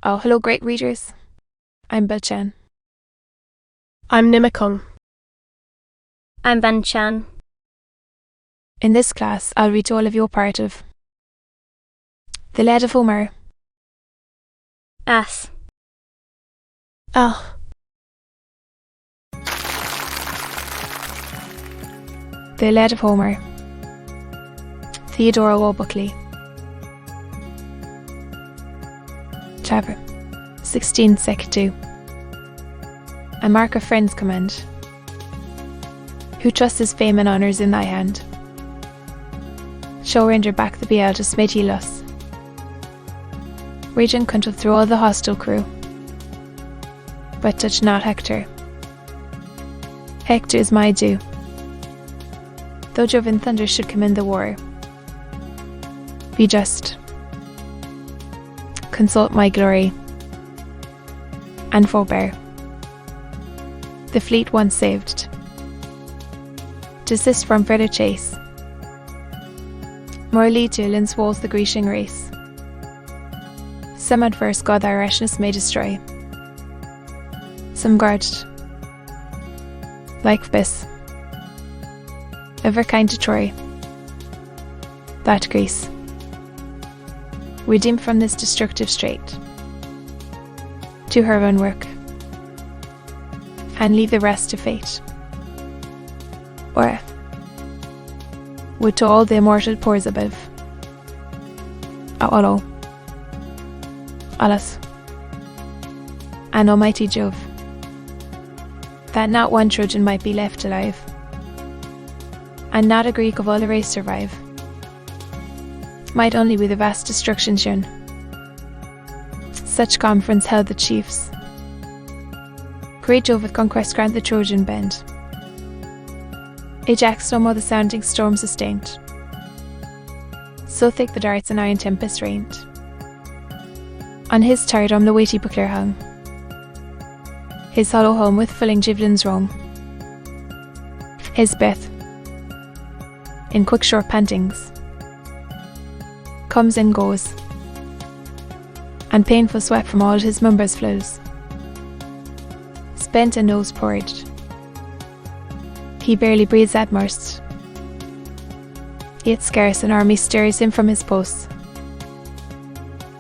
Oh, hello, great readers. I'm Belchan. I'm Nimakung. I'm Banchan. In this class, I'll read to all of you a part of the Iliad of Homer. Ass. Oh. The Iliad of Homer. Theodore Buckley. Chap, 16 sec 2. A mark of friends command. Who trusts his fame and honours in thy hand. Show render back the BL to smite Alois. Region control through all the hostile crew. But touch not Hector. Hector is my due. Though Jove and thunder should commend the war. Be just. Consult my glory. And forbear. The fleet once saved. Desist from further chase. More lead to Iliad's walls the Grecian race. Some adverse God thy rashness may destroy. Some guarded. Like Bis. Ever kind to Troy. That Greece. Redeemed from this destructive strait. To her own work. And leave the rest to fate. Or would to all the immortal pours above. Aloud. Alois. And Almighty Jove. That not one Trojan might be left alive. And not a Greek of all the race survive. Might only with a vast destruction shown. Such conference held the chiefs. Great Jove with conquest grant the Trojan bend. Ajax no more the sounding storm sustained. So thick the darts and iron tempest rained. On his tired arm the weighty buckler hung. His hollow home with filling javelins roam. His breath, in quick short pantings, comes and goes, and painful sweat from all his members flows. Spent and nose porridged, he barely breathes at most. Yet scarce an army stirs him from his posts.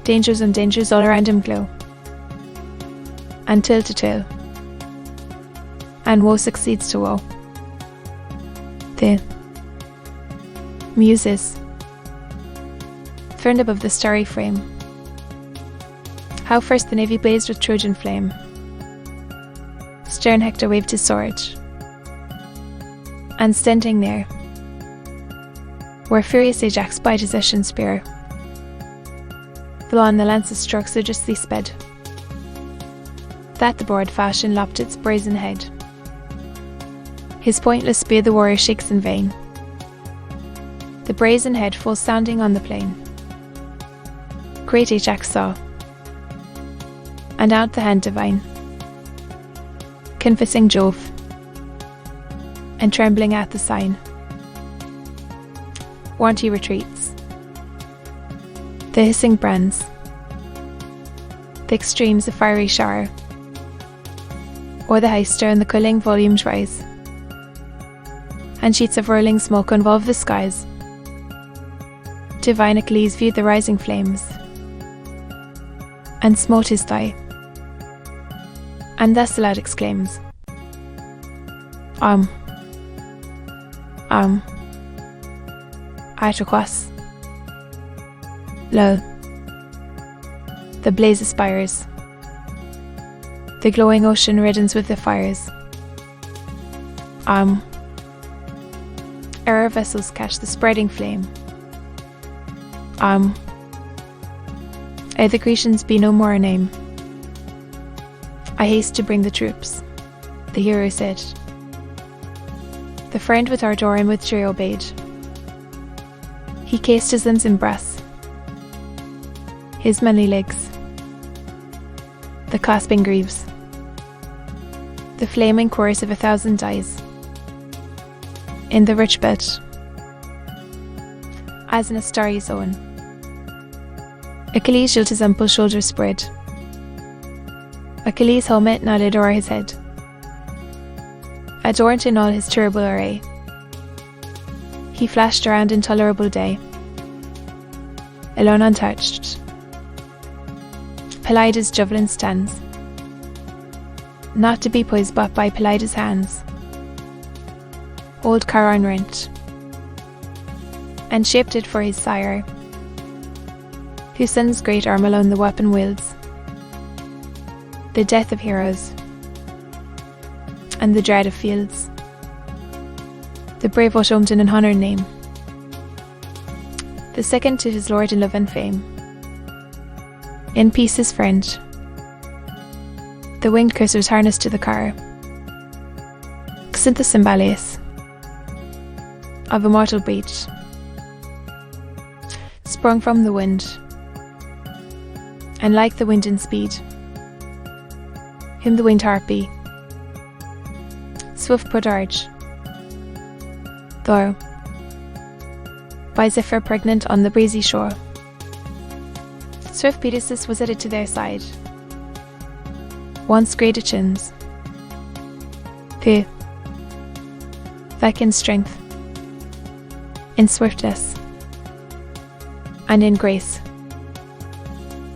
Dangers and dangers all around him glow, and till to till, and woe succeeds to woe. The Muses, ferned above the starry frame, how first the navy blazed with Trojan flame. Stern Hector waved his sword, and standing there, where furious Ajax spied his ashen spear, the law and the lances struck so justly sped, that the board fashion lopped its brazen head. His pointless spear the warrior shakes in vain. The brazen head falls sounding on the plain. Great Ajax saw, and out the hand divine, confessing Jove, and trembling at the sign, warned he retreats. The hissing brands, the extremes of fiery shower, o'er the high stair and the culling volumes rise, and sheets of whirling smoke involve the skies. Divine Achilles viewed the rising flames, and smote his thigh, and thus aloud exclaims, Artoquas. Lo, the blaze aspires, the glowing ocean reddens with the fires. Ere our vessels catch the spreading flame. Ere the Grecians be no more a name. I haste to bring the troops, the hero said. The friend with ardor and with joy obeyed. He cased his limbs in brass, his manly legs, the clasping greaves, the flaming chorus of 1,000 eyes, in the rich belt, as in a starry zone. Achilles shield his ample shoulders spread, Achilles' helmet nodded o'er his head, adorned in all his terrible array. He flashed around in tolerable day, alone untouched. Pelides' javelin stands, not to be poised but by Pelides' hands. Old Charon rent, and shaped it for his sire, whose son's great arm alone the weapon wields. The death of heroes, and the dread of fields. The brave Oshamden in honour and name, the second to his lord in love and fame. In peace his friend, the winged cursors harnessed to the car. Xanthus and Alois, of immortal breed, sprung from the wind, and like the wind in speed, him the winged harpy, swift podarge, though by zephyr pregnant on the breezy shore. Swift Pegasus was added to their side, once great chins, who, like in strength, in swiftness, and in grace,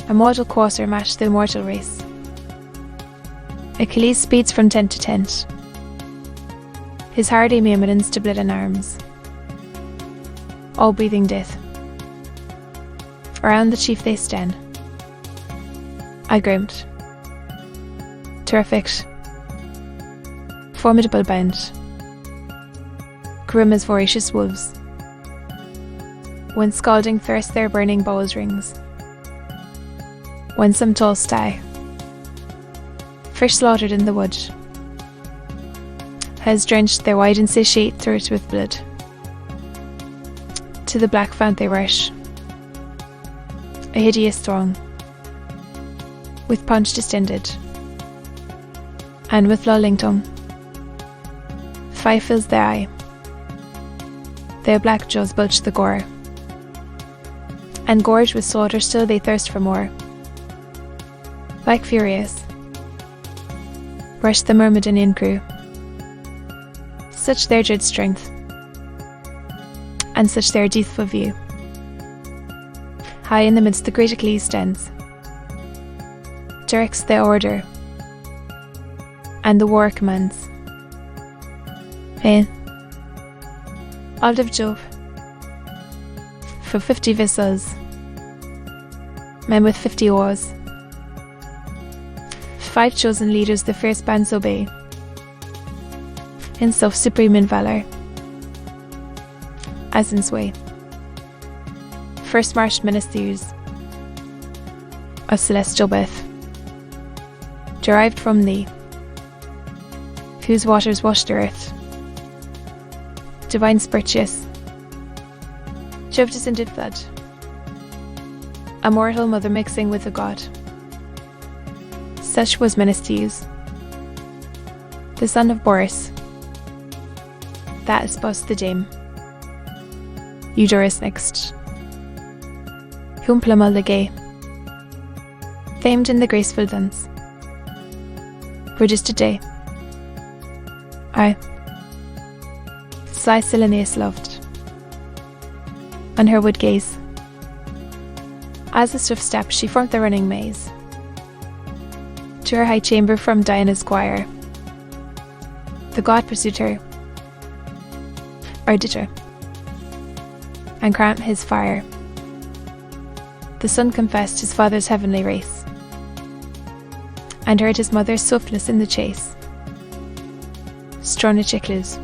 a mortal courser matched the immortal race. Achilles speeds from tent to tent, his hardy myrmidons to blood and arms, all breathing death. Around the chief they stand, agrimed, terrific, formidable bound, grim as voracious wolves. When scalding thirst their burning bowls rings, when some tall stag, fish slaughtered in the wood, has drenched their wide insatiate throat with blood. To the black fount they rush, a hideous throng, with punch distended, and with lolling tongue. Fire fills their eye, their black jaws bulge the gore, and gorged with slaughter still they thirst for more. Like furious, rush the Myrmidonian crew, such their dread strength, and such their deathful view. High in the midst the great Achilles stands, directs the order, and the war commands. Out of Jove, for 50 vessels, men with 50 oars, 5 chosen leaders the fierce bands obey, in self-supreme in valour, as in sway. First marched ministers of celestial birth, derived from thee, whose waters washed the earth. Divine Spirituous, Jove descended flood, a mortal mother mixing with a god. Such was Menestheus, the son of Boris, that espoused the dame. Eudorus next, whom Plumal the gay, famed in the graceful dance, registered day. I, sly Silenus loved, on her would gaze. As a swift step she formed the running maze, to her high chamber from Diana's choir. The god pursued her, or did her, and cramped his fire. The son confessed his father's heavenly race, and heard his mother's swiftness in the chase. Strona Chiclus,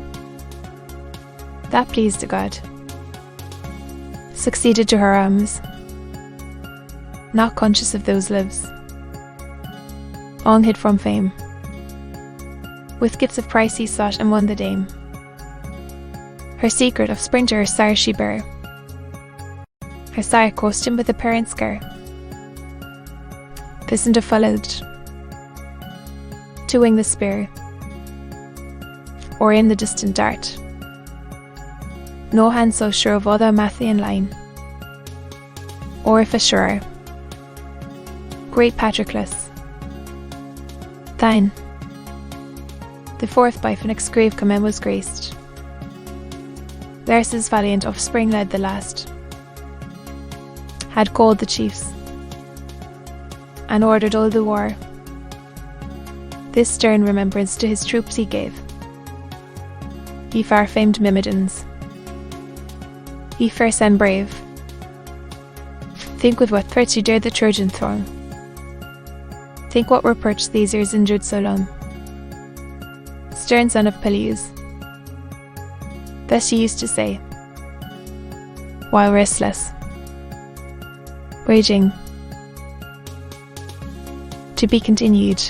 that pleased the god, succeeded to her arms, not conscious of those lives, long hid from fame. With gifts of price he sought and won the dame. Her secret of spring to her sire she bare. Her sire coursed him with a parent's care. Pisanda followed, to wing the spear, or in the distant dart. No hand so sure of all the Mathian line, or if a surer. Great Patroclus, Thine. The fourth by Fenix grave comen was graced. Lars's valiant offspring led the last, had called the chiefs, and ordered all the war. This stern remembrance to his troops he gave. Ye far-famed Myrmidons, ye fierce and brave, think with what threats ye dared the Trojan throng. Think what reproach these ears injured so long. Stern son of Peleus, thus ye used to say, while restless, raging, to be continued.